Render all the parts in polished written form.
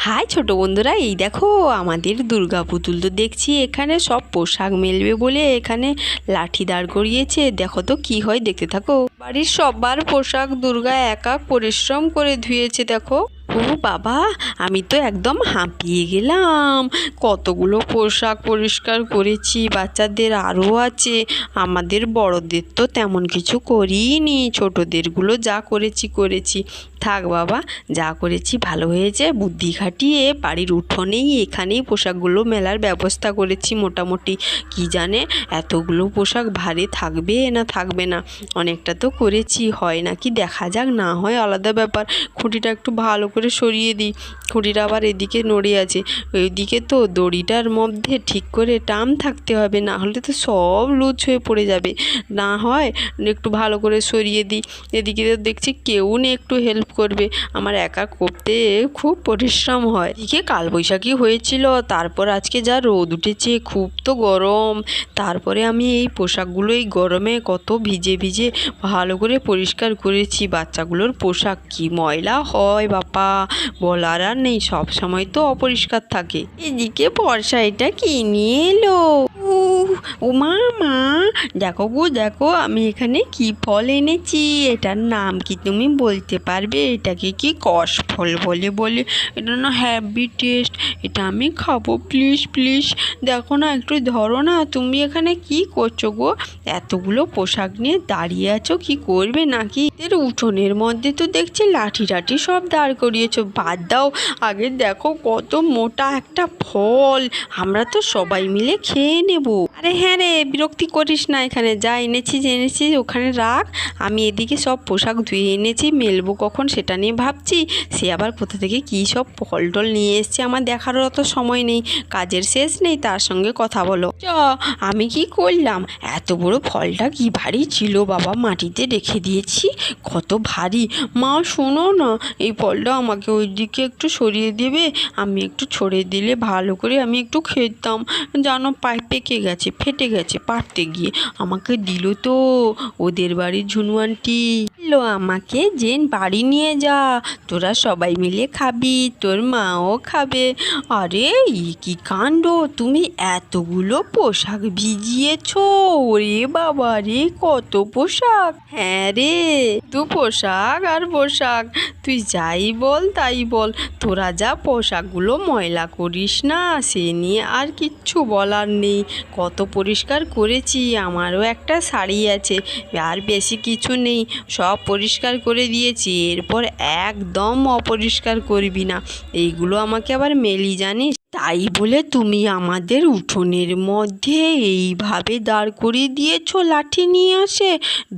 High ছোট বন্ধুরা, এই দেখো আমাদের দুর্গা পুতুল তো দেখছি এখানে সব পোশাক মেলবে বলে এখানে লাঠি দাঁড় করিয়েছে। দেখো তো কি হয়, দেখতে থাকো। বাড়ির সবার পোশাক দুর্গা একা পরিশ্রম করে ধুয়েছে। দেখো, ও বাবা, আমি তো একদম হাঁপিয়ে গেলাম। কতগুলো পোশাক পরিষ্কার করেছি, বাচ্চাদের আরও আছে, আমাদের বড়দের তো তেমন কিছু করিনি, ছোটদেরগুলো যা করেছি। থাক বাবা, যা করেছি ভালো হয়েছে। বুদ্ধি খাটিয়ে বাড়ির উঠোনেই এখানেই পোশাকগুলো মেলার ব্যবস্থা করেছি মোটামুটি। কি জানে এতগুলো পোশাক ভারে থাকবে না থাকবে না। অনেকটা তো করেছি, হয় নাকি দেখা যাক, না হয় আলাদা ব্যাপার। খুঁটিটা একটু ভালো করে সরিয়ে দিই, খুঁটিটা আবার এদিকে নড়ে আছে। ওইদিকে তো দড়িটার মধ্যে ঠিক করে টান থাকতে হবে, না হলে তো সব লুজ হয়ে পড়ে যাবে। না হয় একটু ভালো করে সরিয়ে দিই। এদিকে তো দেখছি কেউ নেই একটু হেল্প করবে, আমার একা করতে খুব পরিশ্রম হয়। এদিকে কালবৈশাখী হয়েছিল, তারপর আজকে যা রোদ উঠেছে, খুব তো গরম। তারপরে আমি এই পোশাকগুলো এই গরমে কত ভিজে ভালো করে পরিষ্কার করেছি। বাচ্চাগুলোর পোশাক কি ময়লা হয় বাবা, বলার আর নেই, সব সময় তো অপরিষ্কার থাকে। এদিকে বর্ষা এটা কি নিয়ে এলো? ও মা, দেখো গো দেখো, আমি এখানে কি ফল এনেছি। এটার নাম কি তুমি বলতে পারবে? এটাকে কি কষ ফল বলে? এটা না হ্যাভি টেস্ট, এটা আমি খাবো, প্লিজ দেখো না, একটু ধরো না। তুমি এখানে কি করছো গো? এতগুলো পোশাক নিয়ে দাঁড়িয়ে আছো, কি করবে নাকি? এর উঠোনের মধ্যে তো দেখছি লাঠি সব দাঁড় করিয়েছো। বাদ দাও, আগে দেখো কত মোটা একটা ফল, আমরা তো সবাই মিলে খেয়ে নেবো। আরে হ্যাঁ রে, বিরক্তি করিস না, এখানে যা এনেছি ওখানে রাখ। আমি এদিকে সব পোশাক ধুয়ে এনেছি, মেলবো কখন সেটা নিয়ে ভাবছি। সে আবার কোথা থেকে কী সব ফল টল নিয়ে এসছে, আমার দেখারও অত সময় নেই, কাজের শেষ নেই, তার সঙ্গে কথা বলো। আমি কি করলাম, এত বড় ফলটা কি ভারী ছিল বাবা, মাটিতে রেখে দিয়েছি, কত ভারী। মা শোনো না, এই ফলটা আমাকে ওই দিকে একটু সরিয়ে দেবে, আমি একটু ছড়িয়ে দিলে ভালো করে আমি একটু খেতাম। জানো পায়ে পেকে গেছে, ফেটে গেছে পারতে গিয়ে, আমাকে দিল তো ওদের বাড়ির ঝুনু আন্টি, বললো আমাকে যে বাড়ি নিয়ে যা, তোরা সবাই মিলে খাবি, তোর মাও খাবে। আরে কি কাণ্ড, তুমি এতগুলো পোশাক ভিজিয়েছো? ওরে বাবা রে, কত পোশাক! হ্যাঁ রে, তো পোশাক আর পোশাক, তুই যাই বল তাই বল, তোরা যা পোশাকগুলো ময়লা করিস না, সে নিয়ে আর কিচ্ছু বলার নেই। কত পরিষ্কার করেছি, আমারও একটা শাড়ি আছে, আর বেশি কিছু নেই, সব পরিষ্কার করে দিয়েছি। এরপর একদম অপরিষ্কার করবি না, এইগুলো আমাকে আবার মেলি জানিস। তাই বলে তুমি আমাদের উঠোনের মধ্যে এইভাবে দাঁড় করিয়ে দিয়েছো লাঠি নিয়ে আসে,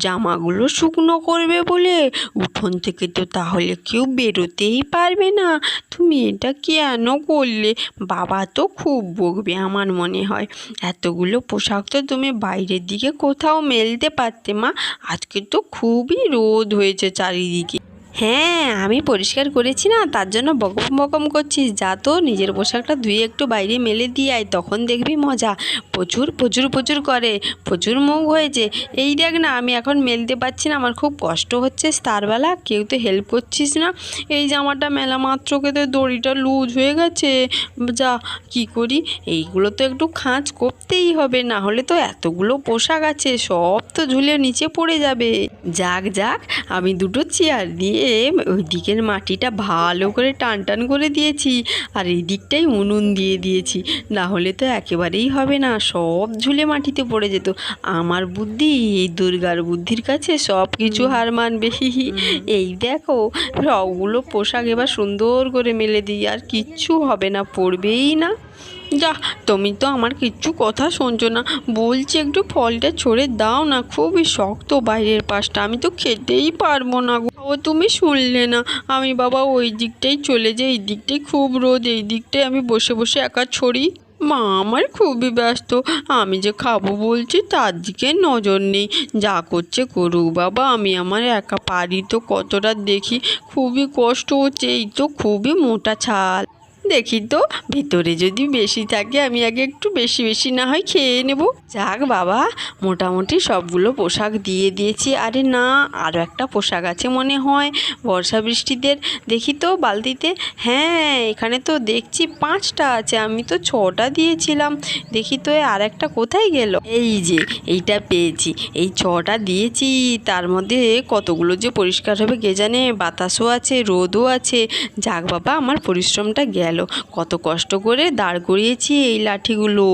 জামাগুলো শুকনো করবে বলে। উঠোন থেকে তো তাহলে কেউ বেরোতেই পারবে না, তুমি এটা কেন করলে? বাবা তো খুব বকবে আমার মনে হয়। এতগুলো পোশাক তো তুমি বাইরের দিকে কোথাও মেলতে পারতে মা, আজকে তো খুবই রোদ হয়েছে চারিদিকে। হ্যাঁ, আমি পরিষ্কার করেছি না, তার জন্য বকম করছিস। যা তো নিজের পোশাকটা ধুয়ে একটু বাইরে মেলে দিয়ে আয়, তখন দেখবি মজা। প্রচুর করে, প্রচুর মুখ হয়েছে। এই দেখ না, আমি এখন মেলতে পারছি না, আমার খুব কষ্ট হচ্ছে, তারবেলা কেউ তো হেল্প করছিস না। এই জামাটা মেলা মাত্রকে তো দড়িটা লুজ হয়ে গেছে, যা কি করি, এইগুলো তো একটু খাঁজ করতেই হবে, না হলে তো এতগুলো পোশাক আছে, সব তো ঝুলে নিচে পড়ে যাবে। যাক, আমি দুটো চেয়ার দিয়ে ওই দিকের মাটিটা ভালো করে টান করে দিয়েছি, আর এই দিকটাই উনুন দিয়ে দিয়েছি, না হলে তো একেবারেই হবে না, সব ঝুলে মাটিতে পড়ে যেত। আমার বুদ্ধি এই দুর্গার বুদ্ধির কাছে সব কিছু হার মানবে। এই দেখো, সবগুলো পোশাক এবার সুন্দর করে মেলে দিই, আর কিচ্ছু হবে না, পড়বেই না। যা, তুমি তো আমার কিচ্ছু কথা শুনছো না, বলছি একটু ফলটা ছড়ে দাও না, খুবই শক্ত বাইরের পাশটা, আমি তো খেতেই পারবো না গো। ও তুমি শুনলে না, আমি বাবা ওই দিকটাই চলে যাই, এই দিকটাই খুব রোদ, এই দিকটায় আমি বসে একা ছড়ি। মা আমার খুবই ব্যস্ত, আমি যে খাবো বলছি তার দিকে নজর নেই, যা করছে করুক বাবা, আমি আমার একা পারি তো কতটা দেখি, খুবই কষ্ট হচ্ছে, এই তো খুবই মোটা ছাল। দেখি তো ভিতরে যদি বেশি থাকে আমি আগে একটু বেশি বেশি না হয় খেয়ে নেব। যাক বাবা, মোটামুটি সবগুলো পোশাক দিয়ে দিয়েছি। আরে না, আরও একটা পোশাক আছে মনে হয় বর্ষা বৃষ্টিদের। দেখি তো বালতিতে। হ্যাঁ, এখানে তো দেখছি 5টা আছে, আমি তো 6টা দিয়েছিলাম। দেখি তো আর একটা কোথায় গেল। এই যে এইটা পেয়েছি, এই 6টা দিয়েছি, তার মধ্যে কতগুলো যে পরিষ্কার হবে কে জানে। বাতাসও আছে, রোদও আছে। যাক বাবা, আমার পরিশ্রমটা গেল। কত কষ্ট করে দাঁড় করিয়েছি এই লাঠিগুলো।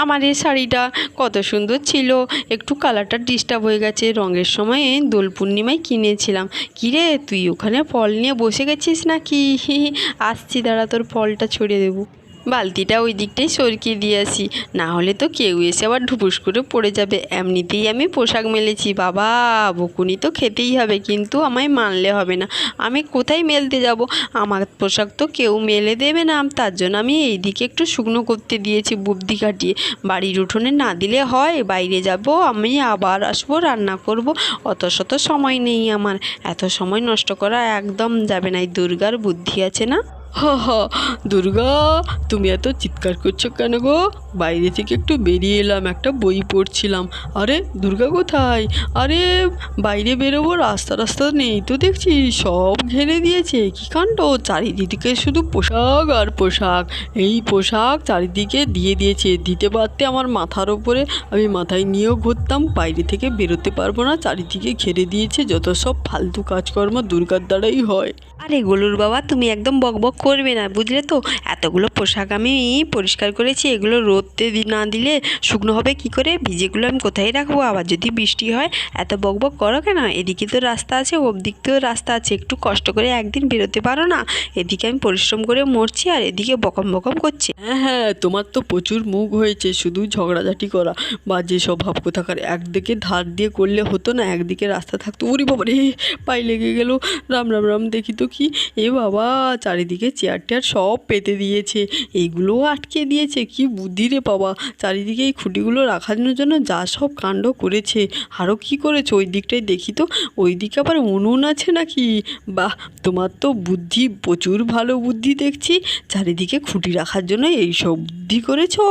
আমার এই শাড়িটা কত সুন্দর ছিল, একটু কালারটা ডিস্টার্ব হয়ে গেছে। রঙের সময় দোল পূর্ণিমায় কিনেছিলাম। কিরে, তুই ওখানে ফল নিয়ে বসে গেছিস নাকি? আসছি, দাঁড়া, তোর ফলটা ছড়িয়ে দেবো। বালতিটা ওই দিকটাই সরকিয়ে দিয়ে আসি, না হলে তো কেউ এসে আবার ঢুপুস করে পড়ে যাবে। এমনিতেই আমি পোশাক মেলেছি বাবা, বকুনি তো খেতেই হবে, কিন্তু আমায় মানলে হবে না। আমি কোথায় মেলতে যাব? আমার পোশাক তো কেউ মেলে দেবে না, তার জন্য আমি এইদিকে একটু শুকনো করতে দিয়েছি বুদ্ধি খাটিয়ে। বাড়ির উঠোনে না দিলে হয়, বাইরে যাব, আমি আবার আসবো, রান্না করব, অত শত সময় নেই আমার। এত সময় নষ্ট করা একদম যাবে না। এই দুর্গার বুদ্ধি আছে না? হা হা, দুর্গা, তুমি এত চিৎকার করছো কেন গো? বাইরে থেকে একটু বেরিয়ে এলাম, একটা বই পড়ছিলাম। আরে দুর্গা কোথায়? আরে বাইরে বেরোবো, রাস্তা রাস্তা নেই তো দেখছি, সব ঘিরে দিয়েছে। কি কাণ্ড, চারিদিকে শুধু পোশাক আর পোশাক। এই পোশাক চারিদিকে দিয়ে দিয়েছে, দিতে পারতে আমার মাথার ওপরে, আমি মাথায় নিয়েও ঘুরতাম। বাইরে থেকে বেরোতে পারবো না, চারিদিকে ঘিরে দিয়েছে। যত সব ফালতু কাজকর্ম দুর্গার দ্বারাই হয়। আরে গোলুর বাবা, তুমি একদম বকবক করবে না, বুঝলে তো? এতগুলো পোশাক আমি পরিষ্কার করেছি, এগুলো রোদতে না দিলে শুকনো হবে কি করে? ভিজেগুলো আমি কোথায় রাখবো? আবার যদি বৃষ্টি হয়, এত বকবক করো কেন? এদিকে তো রাস্তা আছে, ওদিক তো রাস্তা আছে, একটু কষ্ট করে একদিন বেরোতে পারো না? এদিকে আমি পরিশ্রম করে মরছি, আর এদিকে বকম বকম করছি। হ্যাঁ হ্যাঁ, তোমার তো প্রচুর মুখ হয়েছে, শুধু ঝগড়াঝাটি করা বা যে স্বভাব কোথাকার। একদিকে ধার দিয়ে করলে হতো না, একদিকে রাস্তা থাকতো। ওরে বাবা রে, পায়ে লেগে গেল। রাম রাম রাম, দেখি তো কি। এ বাবা, চারিদিকে চেয়ার টেয়ার সব পেতে দিয়েছে, এইগুলোও আটকে দিয়েছে। কি বুদ্ধি রে বাবা, চারিদিকে এই খুঁটিগুলো রাখানোর জন্য যা সব কাণ্ড করেছে। আরও কি করেছে ওই দিকটায় দেখি তো, ওই দিকে আবার উনুন আছে নাকি? বাহ, তোমার তো বুদ্ধি, প্রচুর ভালো বুদ্ধি দেখছি। চারিদিকে খুঁটি রাখার জন্য এই সব বুদ্ধি করেছো?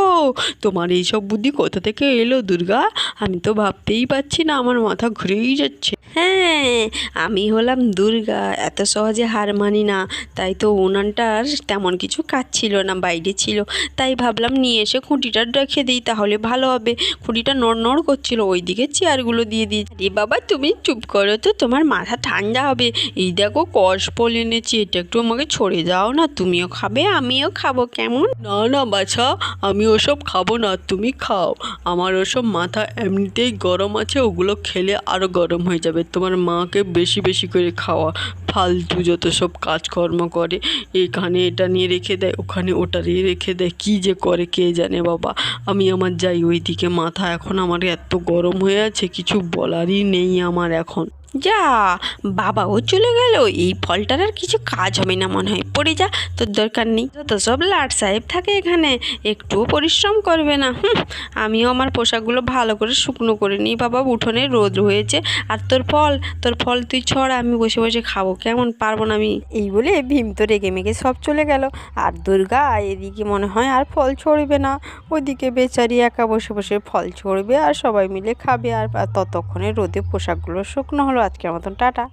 তোমার এই সব বুদ্ধি কোথা থেকে এলো দুর্গা? আমি তো ভাবতেই পারছি না, আমার মাথা ঘুরেই যাচ্ছে। হ্যাঁ, আমি হলাম দুর্গা, এত সহজে হার মানি না। তাই তো উনানটার তেমন কিছু কাজ ছিল না, বাইরে ছিল। তাই ভাবলাম নিয়ে এসে খুঁটিটা রেখে দিই, তাহলে ভালো হবে। খুঁটিটা নড় করছিল, ওইদিকে চেয়ারগুলো দিয়ে দিই। আরে বাবা, তুমি চুপ করো তো, তোমার মাথা ঠান্ডা হবে। এই দেখো কষফল এনেছি, এটা একটু আমাকে ছড়ে দাও না, তুমিও খাবে আমিও খাবো, কেমন? না না বাছা, আমি ওসব খাবো না, তুমি খাও। আমার ওসব মাথা এমনিতেই গরম আছে, ওগুলো খেলে আরও গরম হয়ে যাবে। তোমার মাকে বেশি বেশি করে খাওয়া। ফালতু যত সব কাজকর্ম করে, এখানে এটা নিয়ে রেখে দেয়, ওখানে ওটা নিয়ে রেখে দেয়, কী যে করে কে জানে বাবা। আমি আমার যাই ওইদিকে, মাথা এখন আমার এত গরম হয়ে আছে, কিছু বলারই নেই আমার এখন। যা, বাবাও চলে গেল, এই ফলটার আর কিছু কাজ হবে না মনে হয়। পড়ে যা, তোর দরকার নেই। যত সব লাট সাহেব থাকে এখানে, একটুও পরিশ্রম করবে না। আমিও আমার পোশাকগুলো ভালো করে শুকনো করে নিই। বাবা, উঠোনে রোদ হয়েছে। আর তোর ফল তুই ছড়া, আমি বসে বসে খাবো, কেমন? পারবো না আমি। এই বলে ভীম তো রেগে মেগে সব চলে গেল। আর দুর্গা এদিকে মনে হয় আর ফল ছড়বে না, ওইদিকে বেচারি একা বসে বসে ফল ছড়বে আর সবাই মিলে খাবে। আর ততক্ষণে রোদে পোশাকগুলো শুকনো হলো। আজকের মতন টাটা।